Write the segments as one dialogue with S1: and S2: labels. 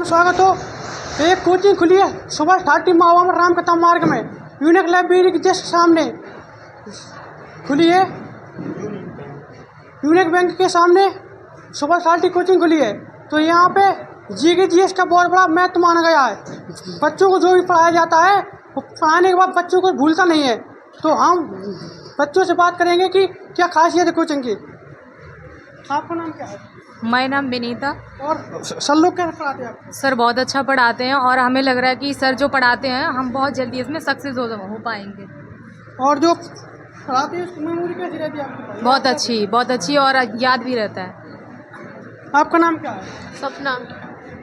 S1: स्वागत हो। एक कोचिंग खुली है सुबह 30 महुआ में रामकथा मार्ग में यूनिक लाइब्रेरी के जस्ट सामने खुली है। यूनिक बैंक के सामने सुबह 30 कोचिंग खुली है। तो यहाँ पे जीके जीएस का बहुत बड़ा महत्व माना गया है। बच्चों को जो भी पढ़ाया जाता है वो पढ़ाने के बाद बच्चों को भूलता नहीं है। तो हम बच्चों से बात करेंगे कि क्या खासियत है कोचिंग की। आपका नाम क्या है?
S2: मेरा नाम विनीता।
S1: और सर लोग कैसे पढ़ाते हैं आप?
S2: सर बहुत अच्छा पढ़ाते हैं और हमें लग रहा है कि सर जो पढ़ाते हैं हम बहुत जल्दी इसमें सक्सेस हो पाएंगे।
S1: और जो पढ़ाते हैं उसकी मेमोरी कैसी रहती है आपकी?
S2: बहुत अच्छी और याद भी रहता है।
S1: आपका नाम क्या है?
S3: सपना।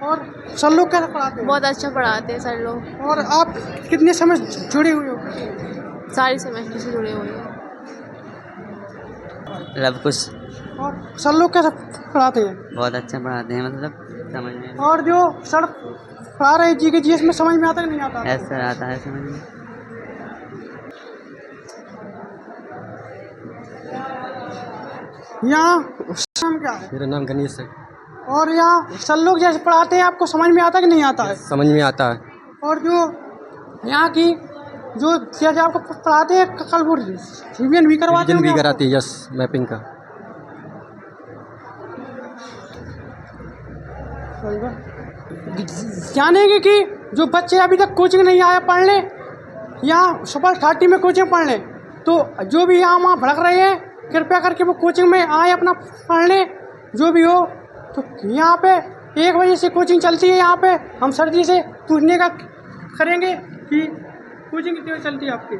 S1: और सर लोग कैसे पढ़ाते हैं?
S3: बहुत अच्छा पढ़ाते हैं सर लोग।
S1: और आप कितने समय जुड़े हुए हो?
S3: सारे सेमेस्टर से जुड़े हुए हैं।
S4: लव कुछ।
S1: और सर लोग कैसे पढ़ाते हैं?
S4: बहुत अच्छा पढ़ाते हैं, मतलब समझ में
S1: और जो सर पढ़ा रहे जी के जीएस में समझ में आता है कि नहीं आता?
S4: ऐसा आता है समझ में।
S1: यहाँ नाम क्या है?
S5: मेरा नाम गणेश है।
S1: और यहाँ सर लोग जैसे पढ़ाते हैं आपको समझ में आता है कि नहीं आता है?
S5: समझ में आता है।
S1: और जो यहाँ की जो जैसे आपको पढ़ाते हैं कल वो रिवीजन भी करवाते
S5: रिवीजन भी
S1: हैं?
S5: कराती है, यस, मैपिंग का।
S1: जानेंगे कि जो बच्चे अभी तक कोचिंग नहीं आए पढ़ने, यहाँ सुपर 30 में कोचिंग पढ़ लें, तो जो भी यहाँ वहाँ भड़क रहे हैं कृपया करके वो कोचिंग में आए अपना पढ़ने। जो भी हो तो यहाँ पे 1 बजे से कोचिंग चलती है। यहाँ पे हम सर जी से पूछने का करेंगे कि कोचिंग कितनी बजे चलती है आपकी।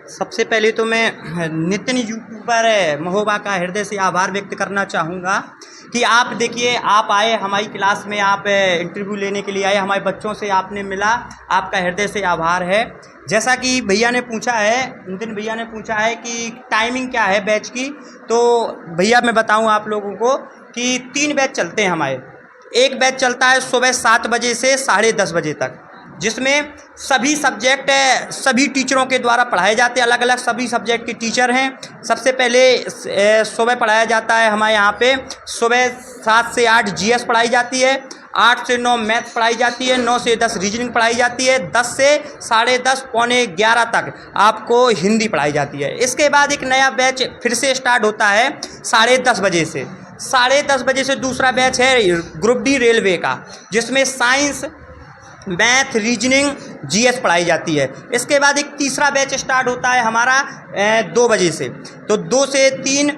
S6: सबसे पहले तो मैं नितिन यूट्यूबर महोबा का हृदय से आभार व्यक्त करना चाहूँगा कि आप देखिए, आप आए हमारी क्लास में, आप इंटरव्यू लेने के लिए आए, हमारे बच्चों से आपने मिला, आपका हृदय से आभार है। जैसा कि भैया ने पूछा है, नितिन भैया ने पूछा है कि टाइमिंग क्या है बैच की, तो भैया मैं बताऊँ आप लोगों को कि 3 बैच चलते हैं हमारे। एक बैच चलता है सुबह 7 बजे से 10:30 बजे तक, जिसमें सभी सब्जेक्ट सभी टीचरों के द्वारा पढ़ाए जाते हैं। अलग अलग सभी सब्जेक्ट के टीचर हैं। सबसे पहले सुबह पढ़ाया जाता है हमारे यहाँ पे, सुबह 7 से 8 जीएस पढ़ाई जाती है, 8 से 9 मैथ पढ़ाई जाती है, 9 से 10 रीजनिंग पढ़ाई जाती है, 10 से 10:30 पौने 11 तक आपको हिंदी पढ़ाई जाती है। इसके बाद एक नया बैच फिर से स्टार्ट होता है 10:30 बजे से। 10:30 बजे से दूसरा बैच है ग्रुप डी रेलवे का, जिसमें साइंस, मैथ, रीजनिंग, जीएस पढ़ाई जाती है। इसके बाद एक तीसरा बैच स्टार्ट होता है हमारा 2 बजे से। तो 2 से 3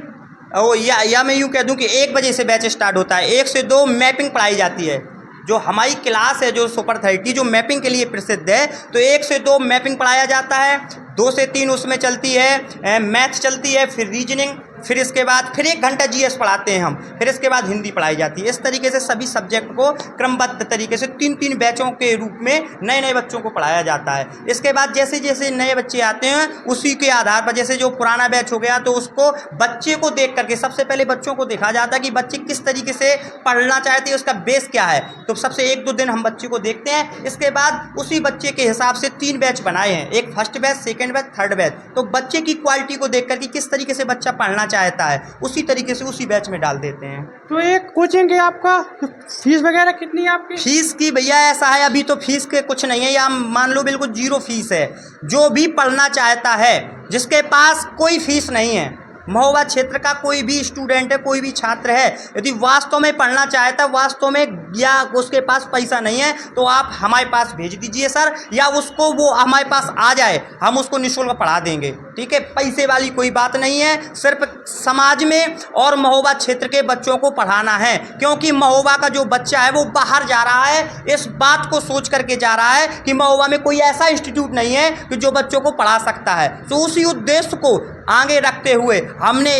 S6: या मैं यूँ कह दूं कि 1 बजे से बैच स्टार्ट होता है। 1 से 2 मैपिंग पढ़ाई जाती है। जो हमारी क्लास है जो सुपर 30 जो मैपिंग के लिए प्रसिद्ध है, तो 1 से 2 मैपिंग पढ़ाया जाता है, 2 से 3 उसमें चलती है मैथ चलती है, फिर रीजनिंग, फिर इसके बाद फिर 1 घंटा जीएस पढ़ाते हैं हम, फिर इसके बाद हिंदी पढ़ाई जाती है। इस तरीके से सभी सब्जेक्ट को क्रमबद्ध तरीके से 3-3 बैचों के रूप में नए नए बच्चों को पढ़ाया जाता है। इसके बाद जैसे जैसे नए बच्चे आते हैं उसी के आधार पर, जैसे जो पुराना बैच हो गया तो उसको बच्चे को देख करके सबसे पहले बच्चों को देखा जाता है कि बच्चे किस तरीके से पढ़ना चाहते हैं, उसका बेस क्या है। तो सबसे 1-2 दिन हम बच्चे को देखते हैं। इसके बाद उसी बच्चे के हिसाब से 3 बैच बनाए हैं, एक first batch, second batch, third batch. तो बच्चे की क्वालिटी को देख करके किस तरीके से बच्चा पढ़ना चाहता है उसी तरीके से उसी बैच में डाल देते हैं।
S1: तो एक कोचिंग के आपका फीस वगैरह कितनी है आपकी?
S6: फीस की भैया ऐसा है, अभी तो फीस के कुछ नहीं है, या मान लो बिल्कुल 0 फीस है। जो भी पढ़ना चाहता है, जिसके पास कोई फीस नहीं है, महोबा क्षेत्र का कोई भी स्टूडेंट है, कोई भी छात्र है, यदि वास्तव में पढ़ना चाहता है, वास्तव में या उसके पास पैसा नहीं है, तो आप हमारे पास भेज दीजिए सर, या उसको वो हमारे पास आ जाए, हम उसको निःशुल्क पढ़ा देंगे। ठीक है, पैसे वाली कोई बात नहीं है, सिर्फ समाज में और महोबा क्षेत्र के बच्चों को पढ़ाना है। क्योंकि महोबा का जो बच्चा है वो बाहर जा रहा है, इस बात को सोच करके जा रहा है कि महोबा में कोई ऐसा इंस्टीट्यूट नहीं है कि जो बच्चों को पढ़ा सकता है। तो उसी उद्देश्य को आगे रखते हुए हमने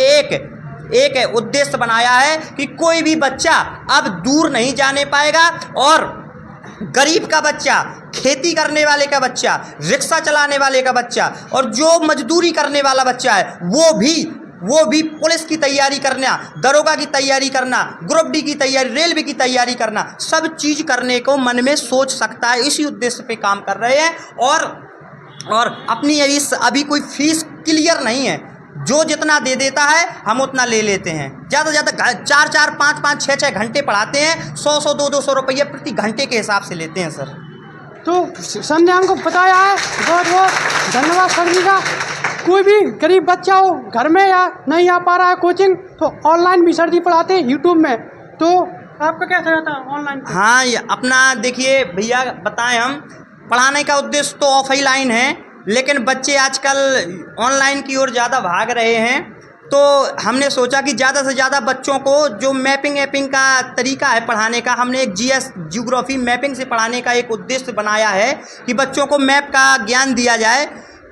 S6: एक उद्देश्य बनाया है कि कोई भी बच्चा अब दूर नहीं जाने पाएगा, और गरीब का बच्चा, खेती करने वाले का बच्चा, रिक्शा चलाने वाले का बच्चा, और जो मजदूरी करने वाला बच्चा है वो भी पुलिस की तैयारी करना, दरोगा की तैयारी करना, ग्रुप डी की तैयारी, रेलवे की तैयारी करना, सब चीज़ करने को मन में सोच सकता है। इसी उद्देश्य पे काम कर रहे हैं। और अपनी अभी कोई फीस क्लियर नहीं है। जो जितना दे देता है हम उतना ले लेते हैं। ज़्यादा से ज़्यादा 4-4, 5-5, 6-6 घंटे पढ़ाते हैं, 100-100, 200-200 रुपये प्रति घंटे के हिसाब से लेते हैं सर।
S1: तो सर ने हमको बताया है, बहुत बहुत धन्यवाद सर जी का। कोई भी गरीब बच्चा हो घर में या नहीं आ पा रहा है कोचिंग, तो ऑनलाइन भी सर जी पढ़ाते हैं यूट्यूब में। तो आपका कैसा रहता है ऑनलाइन?
S6: हाँ, ये अपना देखिए भैया बताएं, हम पढ़ाने का उद्देश्य तो ऑफलाइन है, लेकिन बच्चे आजकल ऑनलाइन की ओर ज़्यादा भाग रहे हैं। तो हमने सोचा कि ज़्यादा से ज़्यादा बच्चों को जो मैपिंग का तरीका है पढ़ाने का, हमने एक जीएस ज्योग्राफी मैपिंग से पढ़ाने का एक उद्देश्य बनाया है कि बच्चों को मैप का ज्ञान दिया जाए।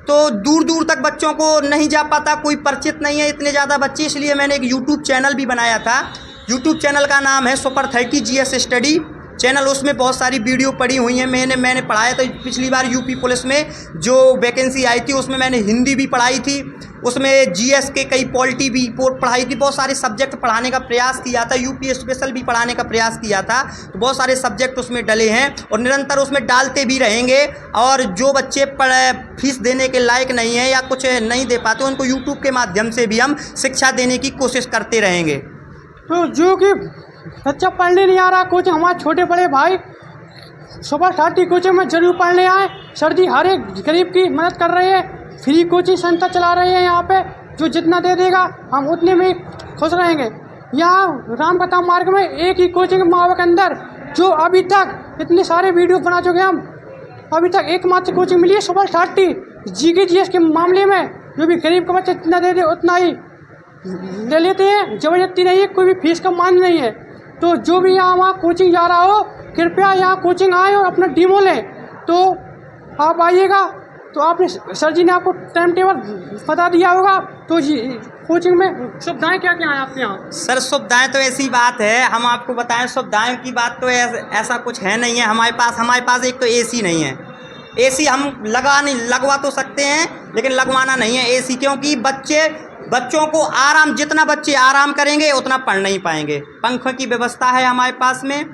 S6: तो दूर दूर तक बच्चों को नहीं जा पाता, कोई परिचित नहीं है इतने ज़्यादा बच्चे, इसलिए मैंने एक यूट्यूब चैनल भी बनाया था। यूट्यूब चैनल का नाम है सुपर 30 GS स्टडी चैनल। उसमें बहुत सारी वीडियो पड़ी हुई हैं। मैंने पढ़ाया था पिछली बार यूपी पुलिस में जो वैकेंसी आई थी, उसमें मैंने हिंदी भी पढ़ाई थी, उसमें जीएस के कई पॉलिटी भी पढ़ाई थी, बहुत सारे सब्जेक्ट पढ़ाने का प्रयास किया था, यूपी स्पेशल भी पढ़ाने का प्रयास किया था। तो बहुत सारे सब्जेक्ट उसमें डले हैं और निरंतर उसमें डालते भी रहेंगे। और जो बच्चे फीस देने के लायक नहीं है या कुछ नहीं दे पाते, उनको यूट्यूब के माध्यम से भी हम शिक्षा देने की कोशिश करते रहेंगे।
S1: तो जो कि बच्चा पढ़ने नहीं आ रहा कोचिंग, हमारे छोटे बड़े भाई सुपर 30 कोचिंग में जरूर पढ़ने आए। सर जी हर एक गरीब की मदद कर रहे हैं, फ्री कोचिंग सेंटर चला रहे हैं यहाँ पे। जो जितना दे देगा हम उतने में ही खुश रहेंगे। यहाँ रामकथा मार्ग में एक ही कोचिंग महावा के अंदर, जो अभी तक इतने सारे वीडियो बना चुके हैं हम, अभी तक एकमात्र कोचिंग मिली है सुपर 30 GK GS के मामले में। जो भी गरीब का बच्चा जितना दे दे उतना ही ले लेते हैं, जबरदस्ती नहीं है, कोई भी फीस का मान नहीं है। तो जो भी यहाँ वहाँ कोचिंग जा रहा हो, कृपया यहाँ कोचिंग आए और अपना डीमो लें। तो आप आइएगा। तो आपने सर जी ने आपको टाइम टेबल बता दिया होगा। तो जी कोचिंग में सुविधाएं क्या क्या हैं आपके यहाँ?
S6: सर सुविधाएं तो ऐसी बात है, हम आपको बताएं सुविधाएं की बात तो ऐसा कुछ है नहीं है हमारे पास एक तो एसी नहीं है। एसी हम लगवा तो सकते हैं, लेकिन लगवाना नहीं है एसी, क्योंकि बच्चों को जितना बच्चे आराम करेंगे उतना पढ़ नहीं पाएंगे। पंखों की व्यवस्था है हमारे पास में,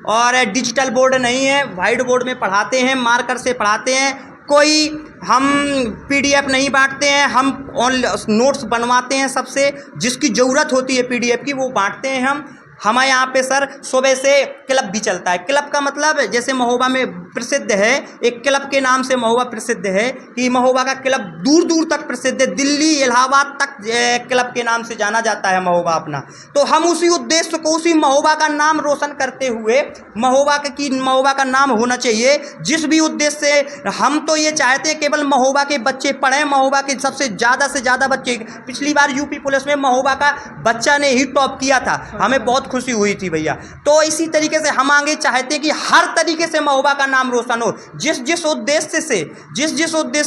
S6: और डिजिटल बोर्ड नहीं है, वाइट बोर्ड में पढ़ाते हैं, मार्कर से पढ़ाते हैं। कोई हम PDF नहीं बांटते हैं, हम नोट्स बनवाते हैं सबसे, जिसकी ज़रूरत होती है PDF की वो बांटते हैं हम। हमारे यहाँ पे सर सुबह से क्लब भी चलता है। क्लब का मतलब जैसे महोबा में प्रसिद्ध है, एक क्लब के नाम से महोबा प्रसिद्ध है कि महोबा का क्लब दूर दूर तक प्रसिद्ध है, दिल्ली इलाहाबाद तक क्लब के नाम से जाना जाता है महोबा अपना। तो हम उसी उद्देश्य को, उसी महोबा का नाम रोशन करते हुए, महोबा का नाम होना चाहिए, जिस भी उद्देश्य से हम तो ये चाहते हैं केवल महोबा के बच्चे पढ़ें, महोबा के सबसे ज़्यादा से ज़्यादा बच्चे। पिछली बार यूपी पुलिस में महोबा का बच्चा ने ही टॉप किया था, हमें बहुत खुशी हुई थी भैया। तो इसी तरीके से हम आगे चाहते हैं कि हर तरीके से महोबा का नाम रोशन हो। जिस उद्देश्य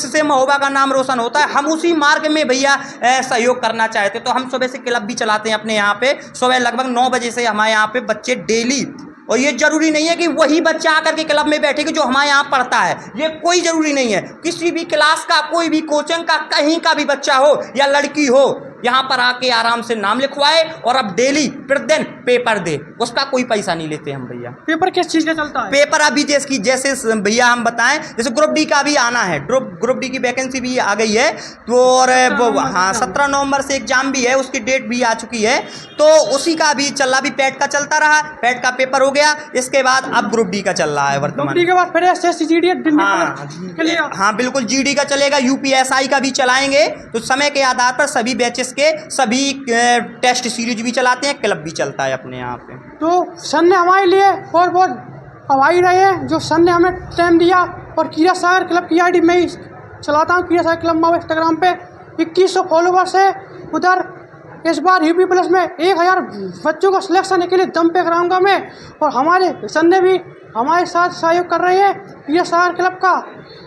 S6: से महोबा का नाम रोशन होता है, हम उसी मार्ग में भैया सहयोग करना चाहते हैं। तो हम सुबह से क्लब भी चलाते हैं अपने यहाँ पे, सुबह लगभग 9 बजे से हमारे यहाँ पे बच्चे डेली। और ये जरूरी नहीं है कि वही बच्चा आकर के क्लब में बैठेगा जो हमारे यहाँ पढ़ता है, ये कोई जरूरी नहीं है। किसी भी क्लास का, कोई भी कोचिंग का, कहीं का भी बच्चा हो या लड़की हो, यहाँ पर आके आराम से नाम लिखवाए और अब डेली प्रतिदिन पेपर दे, उसका कोई पैसा नहीं लेते हम भैया।
S1: पेपर किस चीज़ का चलता है?
S6: पेपर अभी जैसे भैया हम बताएं, जैसे ग्रुप डी का भी आना है, ग्रुप डी की वैकेंसी भी आ गई है। तो और हाँ 17 नवंबर से एग्जाम भी है, उसकी डेट भी आ चुकी है। तो उसी का भी चल रहा, अभी पैट का चलता रहा, पैट का पेपर हो गया, इसके बाद अब ग्रुप डी का चल रहा है वर्तमान।
S1: के बाद फिर SSC GD
S6: हाँ बिल्कुल GD का चलेगा, UPSI का भी चलाएंगे। तो समय के आधार पर सभी बैचेस के सभी टेस्ट सीरीज भी चलाते हैं, क्लब भी चलता है अपने यहाँ पे।
S1: तो सर ने हमारे लिए बहुत बहुत आभारी रहे हैं, जो सर ने हमें टाइम दिया। और कीरा सागर क्लब की ID मैं ही चलाता हूँ, कीरा सागर क्लब मावा इंस्टाग्राम पे 2100 फॉलोवर्स है उधर। इस बार यूपी प्लस में 1000 बच्चों को सिलेक्शन के लिए दम पे कराऊंगा मैं। और हमारे सर ने भी हमारे साथ सहयोग कर रहे हैं कीरा सागर क्लब का।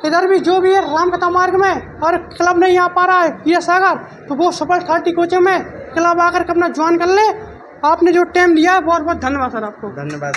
S1: इधर भी जो भी है रामकथा मार्ग में और क्लब नहीं आ पा रहा है कीरा सागर, तो वो सुपर 30 कोचिंग में क्लब आकर के अपना ज्वाइन कर ले। आपने जो टाइम दिया बहुत बहुत धन्यवाद सर आपको।
S6: धन्यवाद।